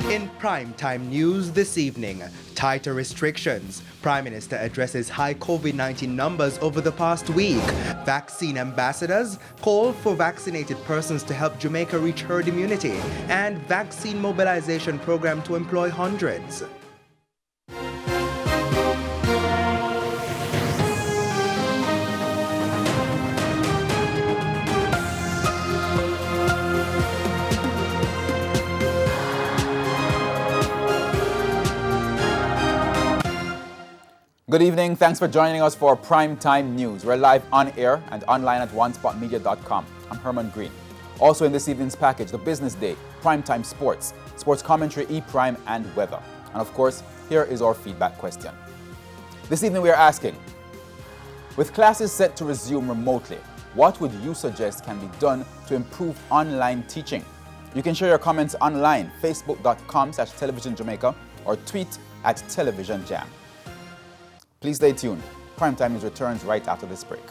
In primetime news this evening, tighter restrictions. Prime Minister addresses high COVID-19 numbers over the past week. Vaccine ambassadors call for vaccinated persons to help Jamaica reach herd immunity. And vaccine mobilization program to employ hundreds. Good evening. Thanks for joining us for Primetime News. We're live on air and online at onespotmedia.com. I'm Herman Green. Also in this evening's package, the Business Day, Primetime Sports, Sports Commentary, E-Prime, and Weather. And of course, here is our feedback question. This evening we are asking, with classes set to resume remotely, what would you suggest can be done to improve online teaching? You can share your comments online, facebook.com/televisionjamaica or tweet @televisionjam. Please stay tuned. Primetime News returns right after this break.